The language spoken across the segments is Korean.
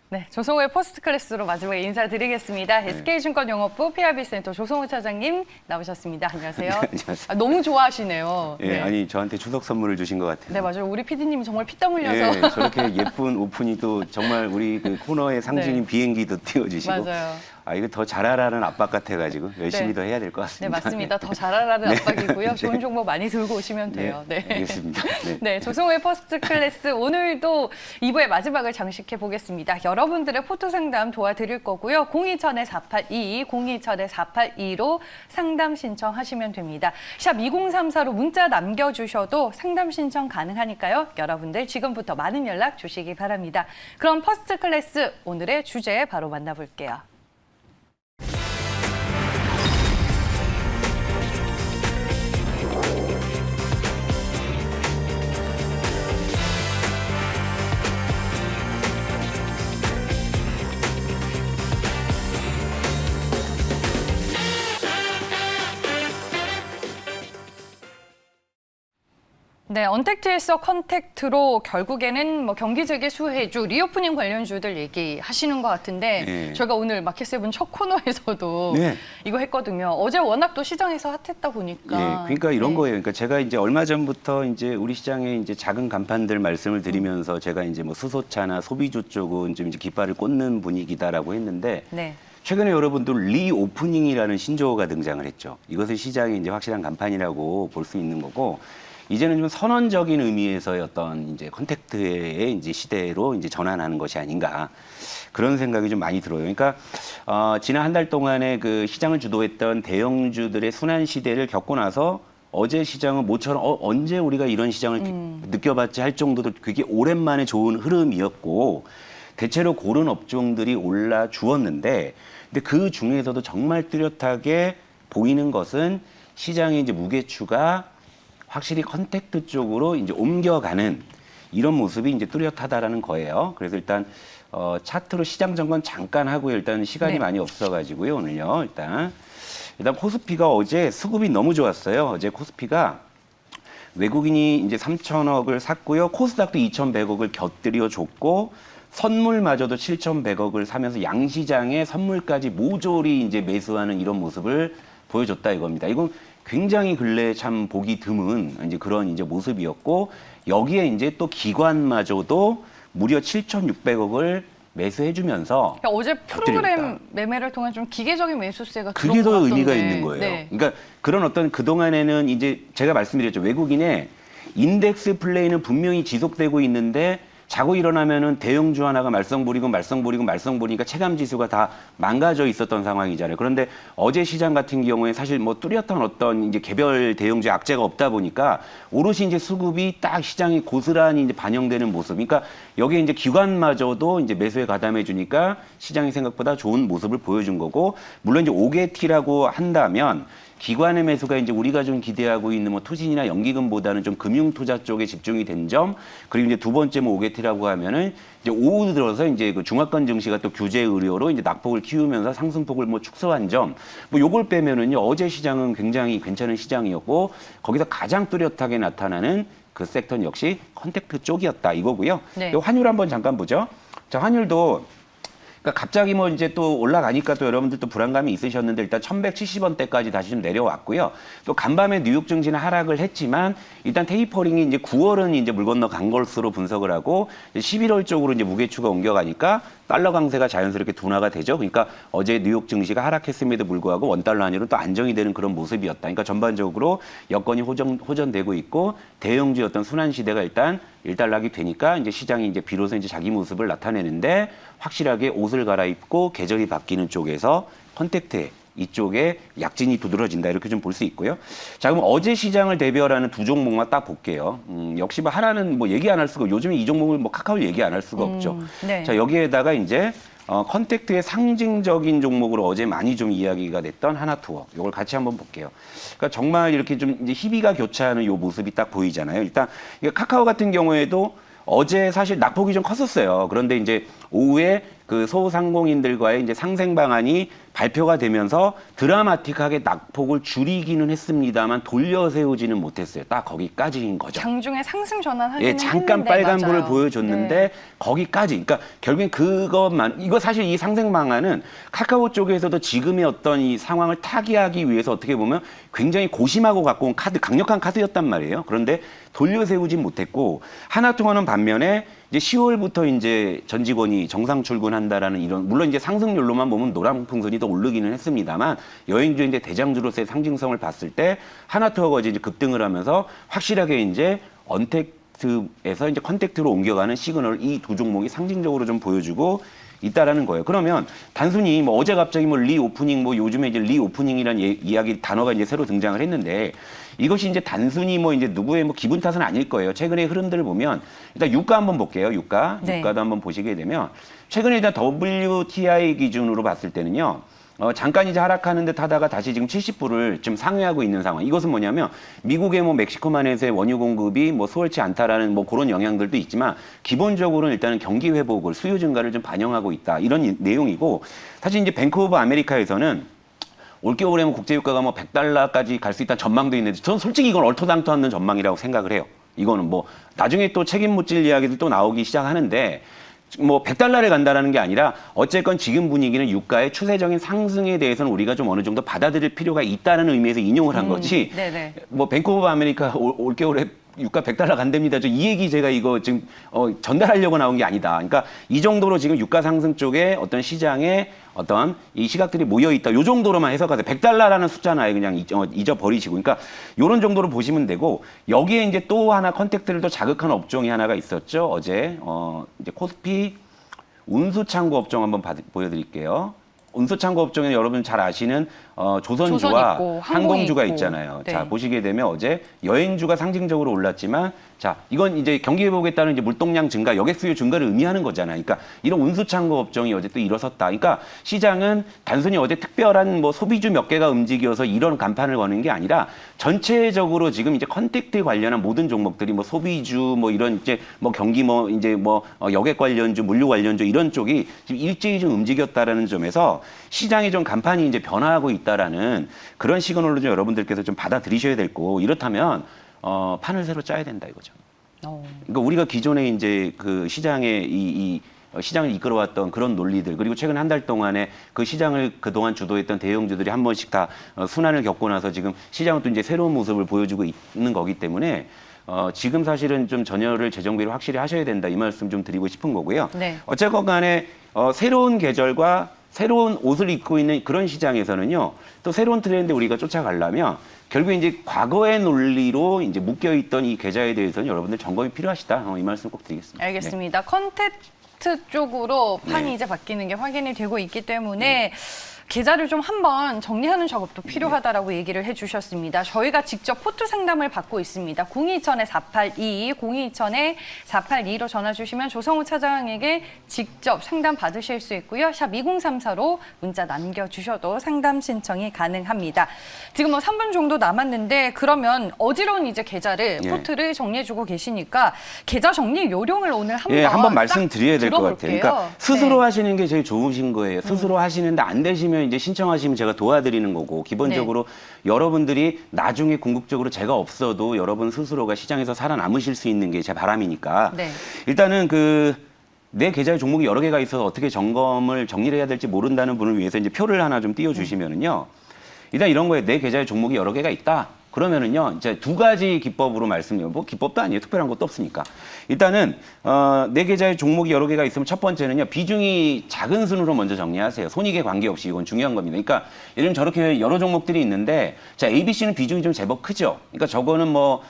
네, 조성호의 퍼스트 클래스로 마지막에 인사드리겠습니다. SK증권 영업부 PRB센터 조성호 차장님 나오셨습니다. 안녕하세요. 네, 안녕하세요. 너무 좋아하시네요. 예, 네. 아니 저한테 추석 선물을 주신 것 같아요. 네, 맞아요. 우리 PD님이 정말 피땀 흘려서. 예, 저렇게 예쁜 오픈이 또 정말 우리 그 코너의 상징인 네. 비행기도 띄워주시고. 맞아요. 아, 이거 더 잘하라는 압박 같아가지고 열심히 네. 더 해야 될 것 네, 같습니다. 맞습니다. 더 잘하라는 압박이고요. 좋은 정보 많이 들고 오시면 돼요. 네. 알겠습니다. 네. 네, 조성호의 퍼스트 클래스 오늘도 2부의 마지막을 장식해 보겠습니다. 여러분들의 포토 상담 도와드릴 거고요. 027-4822, 027-4822로 상담 신청하시면 됩니다. 샵 2034로 문자 남겨주셔도 상담 신청 가능하니까요. 여러분들 지금부터 많은 연락 주시기 바랍니다. 그럼 퍼스트 클래스 오늘의 주제 바로 만나볼게요. 네, 언택트에서 컨택트로 결국에는 뭐 경기재개 수혜주, 리오프닝 관련주들 얘기하시는 것 같은데 네. 저희가 오늘 마켓세븐 첫 코너에서도 네. 이거 했거든요. 어제 워낙 또 시장에서 핫했다 보니까. 예, 그러니까 이런 네. 거예요. 그러니까 제가 이제 얼마 전부터 이제 우리 시장에 이제 작은 간판들 말씀을 드리면서 제가 이제 뭐 수소차나 소비주 쪽은 좀 이제 깃발을 꽂는 분위기다라고 했는데 네. 최근에 여러분들 리오프닝이라는 신조어가 등장을 했죠. 이것을 시장의 이제 확실한 간판이라고 볼 수 있는 거고, 이제는 좀 선언적인 의미에서의 어떤 이제 컨택트의 이제 시대로 이제 전환하는 것이 아닌가, 그런 생각이 좀 많이 들어요. 그러니까 지난 한 달 동안에 그 시장을 주도했던 대형주들의 순환 시대를 겪고 나서 어제 시장은 모처럼 언제 우리가 이런 시장을 느껴봤지 할 정도로 그게 오랜만에 좋은 흐름이었고, 대체로 고른 업종들이 올라 주었는데, 근데 그 중에서도 정말 뚜렷하게 보이는 것은 시장의 이제 무게추가 확실히 컨택트 쪽으로 이제 옮겨가는 이런 모습이 이제 뚜렷하다라는 거예요. 그래서 일단 차트로 시장 점검 잠깐 하고요. 일단 시간이 네. 많이 없어가지고요. 오늘요. 일단 코스피가 어제 수급이 너무 좋았어요. 어제 코스피가 외국인이 이제 3천억을 샀고요. 코스닥도 2,100억을 곁들여 줬고, 선물마저도 7,100억을 사면서 양시장에 선물까지 모조리 이제 매수하는 이런 모습을 보여줬다 이겁니다. 이건 굉장히 근래에 참 보기 드문 이제 그런 이제 모습이었고, 여기에 이제 또 기관마저도 무려 7,600억을 매수해주면서 그러니까 어제 프로그램 곁들였다. 매매를 통한 좀 기계적인 매수세가 그게 들어온 더 것 의미가 같던데. 있는 거예요. 네. 그러니까 그런 어떤 그동안에는 이제 제가 말씀드렸죠. 외국인의 인덱스 플레이는 분명히 지속되고 있는데 자고 일어나면은 대형주 하나가 말썽부리니까 체감 지수가 다 망가져 있었던 상황이잖아요. 그런데 어제 시장 같은 경우에 사실 뭐 뚜렷한 어떤 이제 개별 대형주 악재가 없다 보니까 오롯이 이제 수급이 딱 시장에 고스란히 이제 반영되는 모습. 그러니까 여기에 이제 기관마저도 이제 매수에 가담해 주니까 시장이 생각보다 좋은 모습을 보여준 거고, 물론 이제 5개티라고 한다면 기관의 매수가 이제 우리가 좀 기대하고 있는 뭐 투신이나 연기금보다는 좀 금융 투자 쪽에 집중이 된 점, 그리고 이제 두 번째 뭐 5개티라고 하면은 이제 오후 들어서 이제 그 중화권 증시가 또 규제 의료로 이제 낙폭을 키우면서 상승폭을 뭐 축소한 점, 뭐 요걸 빼면은요 어제 시장은 굉장히 괜찮은 시장이었고, 거기서 가장 뚜렷하게 나타나는 그 섹터는 역시 컨택트 쪽이었다 이거고요. 네. 요 환율 한번 잠깐 보죠. 자, 환율도 그러니까 갑자기 뭐 이제 또 올라가니까 또 여러분들 또 불안감이 있으셨는데, 일단 1,170원대까지 다시 좀 내려왔고요. 또 간밤에 뉴욕 증시는 하락을 했지만 일단 테이퍼링이 이제 9월은 이제 물 건너 간 것으로 분석을 하고, 11월 쪽으로 이제 무게추가 옮겨가니까 달러 강세가 자연스럽게 둔화가 되죠. 그러니까 어제 뉴욕 증시가 하락했음에도 불구하고 원달러 환율은 또 안정이 되는 그런 모습이었다. 그러니까 전반적으로 여건이 호전되고 있고, 대형주의 어떤 순환 시대가 일단 일단락이 되니까 이제 시장이 이제 비로소 이제 자기 모습을 나타내는데, 확실하게 옷을 갈아입고 계절이 바뀌는 쪽에서 컨택트에 이쪽에 약진이 두드러진다, 이렇게 좀 볼 수 있고요. 자, 그럼 어제 시장을 대별하는 두 종목만 딱 볼게요. 역시 뭐 하나는 뭐 얘기 안 할 수가, 요즘에 이 종목을 뭐 카카오 얘기 안 할 수가 없죠. 네. 자, 여기에다가 이제 컨택트의 상징적인 종목으로 어제 많이 좀 이야기가 됐던 하나투어, 이걸 같이 한번 볼게요. 그러니까 정말 이렇게 좀 이제 희비가 교차하는 요 모습이 딱 보이잖아요. 일단 카카오 같은 경우에도 어제 사실 낙폭이 좀 컸었어요. 그런데 이제 오후에 그 소상공인들과의 이제 상생 방안이 발표가 되면서 드라마틱하게 낙폭을 줄이기는 했습니다만 돌려 세우지는 못했어요. 딱 거기까지인 거죠. 장중에 상승 전환하기는 예, 잠깐 했는데, 빨간불을 맞아요. 보여줬는데 네. 거기까지. 그러니까 결국엔 그것만 이거 사실 이 상생 방안은 카카오 쪽에서도 지금의 어떤 이 상황을 타개하기 위해서 어떻게 보면 굉장히 고심하고 갖고 온 카드, 강력한 카드였단 말이에요. 그런데 돌려 세우진 못했고 하나통화는 반면에 이제 10월부터 이제 전 직원이 정상 출근한다라는 이런 물론 이제 상승률로만 보면 노란 풍선이 더 오르기는 했습니다만 여행주 이제 대장주로서의 상징성을 봤을 때 하나투어가 이제 급등을 하면서 확실하게 이제 언택트에서 이제 컨택트로 옮겨가는 시그널을 이 두 종목이 상징적으로 좀 보여주고 있다라는 거예요. 그러면 단순히 뭐 어제 갑자기 뭐 리오프닝 뭐 요즘에 이제 리오프닝이라는 이야기 단어가 이제 새로 등장을 했는데 이것이 이제 단순히 뭐 이제 누구의 뭐 기분 탓은 아닐 거예요. 최근의 흐름들을 보면 일단 유가 한번 볼게요. 네. 유가도 한번 보시게 되면 최근에 일단 WTI 기준으로 봤을 때는요. 잠깐 이제 하락하는 듯 하다가 다시 지금 70불을 좀 상회하고 있는 상황. 이것은 뭐냐면 미국의 뭐 멕시코만에서의 원유 공급이 뭐 수월치 않다라는 뭐 그런 영향들도 있지만 기본적으로는 일단은 경기 회복을 수요 증가를 좀 반영하고 있다. 이런 내용이고 사실 이제 뱅크 오브 아메리카에서는 올겨울에는 국제유가가 뭐 100달러까지 갈 수 있다는 전망도 있는데 저는 솔직히 이건 얼토당토 않는 전망이라고 생각을 해요. 이거는 뭐 나중에 또 책임 묻질 이야기도 또 나오기 시작하는데 뭐 100달러를 간다라는 게 아니라 어쨌건 지금 분위기는 유가의 추세적인 상승에 대해서는 우리가 좀 어느 정도 받아들일 필요가 있다는 의미에서 인용을 한 거지. 네네. 뭐 뱅크 오브 아메리카 올겨울에 유가 100달러 간답니다. 이 얘기 제가 이거 지금 전달하려고 나온 게 아니다. 그러니까 이 정도로 지금 유가 상승 쪽에 어떤 시장에 어떤 이 시각들이 모여 있다. 요 정도로만 해석하세요. 100달러라는 숫자는 아예 그냥 잊어버리시고. 그러니까 요런 정도로 보시면 되고 여기에 이제 또 하나 컨택트를 또 자극하는 업종이 하나가 있었죠. 어제 이제 코스피 운수창고 업종 한번 보여드릴게요. 운수창고 업종에는 여러분 잘 아시는 조선주와 조선 있고, 항공주가 있고. 있잖아요. 네. 자, 보시게 되면 어제 여행주가 상징적으로 올랐지만 자, 이건 이제 경기 회복에 따른 이제 물동량 증가, 여객 수요 증가를 의미하는 거잖아요. 그러니까 이런 운수창고 업종이 어제 또 일어섰다. 그러니까 시장은 단순히 어제 특별한 뭐 소비주 몇 개가 움직여서 이런 간판을 거는 게 아니라 전체적으로 지금 이제 컨택트 관련한 모든 종목들이 뭐 소비주 뭐 이런 이제 뭐 경기 뭐 이제 뭐 여객 관련주, 물류 관련주 이런 쪽이 지금 일제히 좀 움직였다라는 점에서 시장이 좀 간판이 이제 변화하고 있다라는 그런 시그널로 좀 여러분들께서 좀 받아들이셔야 될 거고 이렇다면 판을 새로 짜야 된다 이거죠. 그러니까 우리가 기존에 이제 그 시장의 이 시장을 이끌어왔던 그런 논리들 그리고 최근 한 달 동안에 그 시장을 그동안 주도했던 대형주들이 한 번씩 다 순환을 겪고 나서 지금 시장은 또 이제 새로운 모습을 보여주고 있는 거기 때문에 지금 사실은 좀 전열을 재정비를 확실히 하셔야 된다 이 말씀 좀 드리고 싶은 거고요. 네. 어쨌건 간에 새로운 계절과 새로운 옷을 입고 있는 그런 시장에서는요, 또 새로운 트렌드 우리가 쫓아가려면 결국 이제 과거의 논리로 이제 묶여있던 이 계좌에 대해서는 여러분들 점검이 필요하시다. 이 말씀 꼭 드리겠습니다. 알겠습니다. 컨택트 쪽으로 판이 네. 이제 바뀌는 게 확인이 되고 있기 때문에 계좌를 좀 한번 정리하는 작업도 필요하다라고 얘기를 해주셨습니다. 저희가 직접 포트 상담을 받고 있습니다. 027-482, 027-482로 전화 주시면 조성우 차장에게 직접 상담 받으실 수 있고요. 샵 2034로 문자 남겨주셔도 상담 신청이 가능합니다. 지금 뭐 3분 정도 남았는데 그러면 어지러운 이제 계좌를 예. 포트를 정리해주고 계시니까 계좌 정리 요령을 오늘 한번 예, 한번 싹 말씀드려야 될 것 같아요. 들어볼게요. 그러니까 스스로 네. 하시는 게 제일 좋으신 거예요. 스스로 하시는데 안 되시면 이제 신청하시면 제가 도와드리는 거고 기본적으로 여러분들이 나중에 궁극적으로 제가 없어도 여러분 스스로가 시장에서 살아남으실 수 있는 게 제 바람이니까 네. 일단은 내 계좌에 종목이 여러 개가 있어서 어떻게 정리를 해야 될지 모른다는 분을 위해서 이제 표를 하나 좀 띄워주시면은요. 일단 이런 거에 내 계좌에 종목이 여러 개가 있다. 그러면은요, 이제 두 가지 기법으로 말씀드려요. 뭐 기법도 아니에요. 특별한 것도 없으니까. 일단은 내 계좌에 종목이 여러 개가 있으면 첫 번째는요, 비중이 작은 순으로 먼저 정리하세요. 손익에 관계없이 이건 중요한 겁니다. 그러니까 예를 들면 저렇게 여러 종목들이 있는데, 자 ABC는 비중이 좀 제법 크죠. 그러니까 저거는 뭐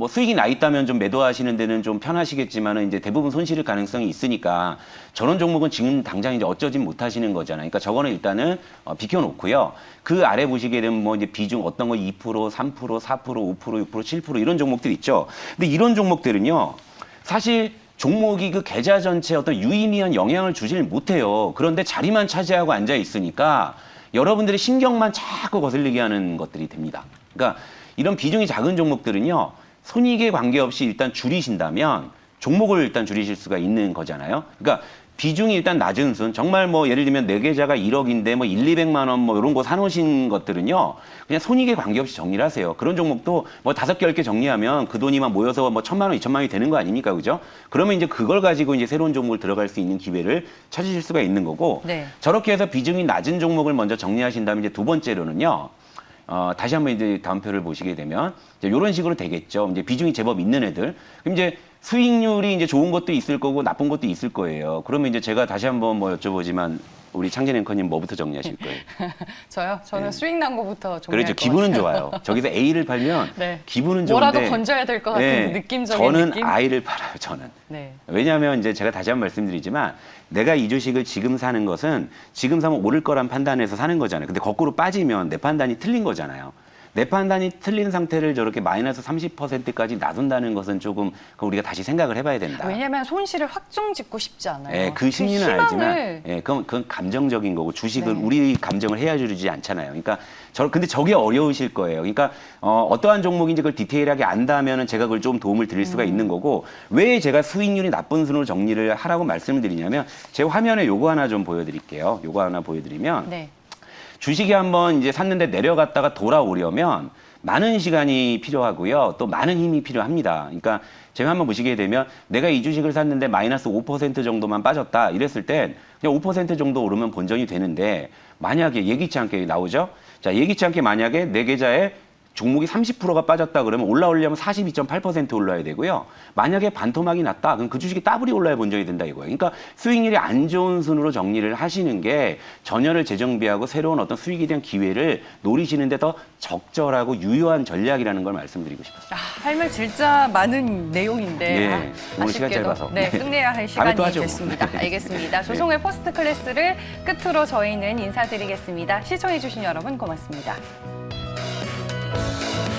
수익이 나 있다면 좀 매도하시는 데는 좀 편하시겠지만은 이제 대부분 손실일 가능성이 있으니까 저런 종목은 지금 당장 이제 어쩌진 못하시는 거잖아요. 그러니까 저거는 일단은 비켜놓고요. 그 아래 보시게 되면 뭐 이제 비중 어떤 거 2%, 3%, 4%, 5%, 6%, 7% 이런 종목들이 있죠. 근데 이런 종목들은요, 사실 종목이 그 계좌 전체에 어떤 유의미한 영향을 주질 못해요. 그런데 자리만 차지하고 앉아 있으니까 여러분들의 신경만 자꾸 거슬리게 하는 것들이 됩니다. 그러니까 이런 비중이 작은 종목들은요, 손익에 관계없이 일단 줄이신다면 종목을 일단 줄이실 수가 있는 거잖아요. 그러니까 비중이 일단 낮은 순, 정말 뭐 예를 들면 내 계좌가 1억인데 뭐 200만 원 뭐 이런 거 사놓으신 것들은요, 그냥 손익에 관계없이 정리를 하세요. 그런 종목도 뭐 5개, 10개 정리하면 그 돈이만 모여서 뭐 1,000만 원, 2,000만 원이 되는 거 아닙니까? 그죠? 그러면 이제 그걸 가지고 이제 새로운 종목을 들어갈 수 있는 기회를 찾으실 수가 있는 거고, 네. 저렇게 해서 비중이 낮은 종목을 먼저 정리하신 다음에 이제 두 번째로는요, 다시 한번 이제 다음 표를 보시게 되면 이제 이런 식으로 되겠죠. 이제 비중이 제법 있는 애들. 그럼 이제 수익률이 이제 좋은 것도 있을 거고 나쁜 것도 있을 거예요. 그러면 이제 제가 다시 한번 뭐 여쭤보지만 우리 창진 앵커님 뭐부터 정리하실 거예요? 저요? 저는 수익 난 거부터 정리할 그렇죠. 것 기분은 같아요. 좋아요. 저기서 A를 팔면 네. 기분은 좋은데 뭐라도 건져야 될 것 같은 네, 느낌적인 저는 느낌? I를 팔아요. 저는. 네. 왜냐하면 이제 제가 다시 한번 말씀드리지만 내가 이 주식을 지금 사는 것은 지금 사면 오를 거란 판단해서 사는 거잖아요. 근데 거꾸로 빠지면 내 판단이 틀린 거잖아요. 내 판단이 틀린 상태를 저렇게 마이너스 30%까지 놔둔다는 것은 조금 우리가 다시 생각을 해봐야 된다. 왜냐하면 손실을 확정짓고 싶지 않아요. 예, 그 심리는 희망을- 알지만, 예, 그건 감정적인 거고 주식을 네. 우리 감정을 헤아려주지 않잖아요. 그러니까 근데 저게 어려우실 거예요. 그러니까 어떠한 종목인지 그걸 디테일하게 안다면은 제가 그걸 좀 도움을 드릴 수가 있는 거고, 왜 제가 수익률이 나쁜 순으로 정리를 하라고 말씀을 드리냐면 제 화면에 요거 하나 좀 보여드릴게요. 요거 하나 보여드리면. 네. 주식이 한번 이제 샀는데 내려갔다가 돌아오려면 많은 시간이 필요하고요. 또 많은 힘이 필요합니다. 그러니까 제가 한번 보시게 되면 내가 이 주식을 샀는데 마이너스 5% 정도만 빠졌다 이랬을 땐 그냥 5% 정도 오르면 본전이 되는데, 만약에 예기치 않게 나오죠. 자, 예기치 않게 만약에 내 계좌에 종목이 30%가 빠졌다 그러면 올라오려면 42.8% 올라야 되고요. 만약에 반토막이 났다, 그럼 그 주식이 더블이 올라야 본전이 된다 이거예요. 그러니까 수익률이 안 좋은 순으로 정리를 하시는 게 전열을 재정비하고 새로운 어떤 수익에 대한 기회를 노리시는 데 더 적절하고 유효한 전략이라는 걸 말씀드리고 싶었습니다. 할 말 진짜 많은 내용인데 네, 오늘 시간 아쉽게도 짧아서. 네, 네. 끝내야 할 다음에 시간이 또 하죠. 됐습니다. 알겠습니다. 조성의 퍼스트 클래스를 끝으로 저희는 인사드리겠습니다. 시청해주신 여러분 고맙습니다.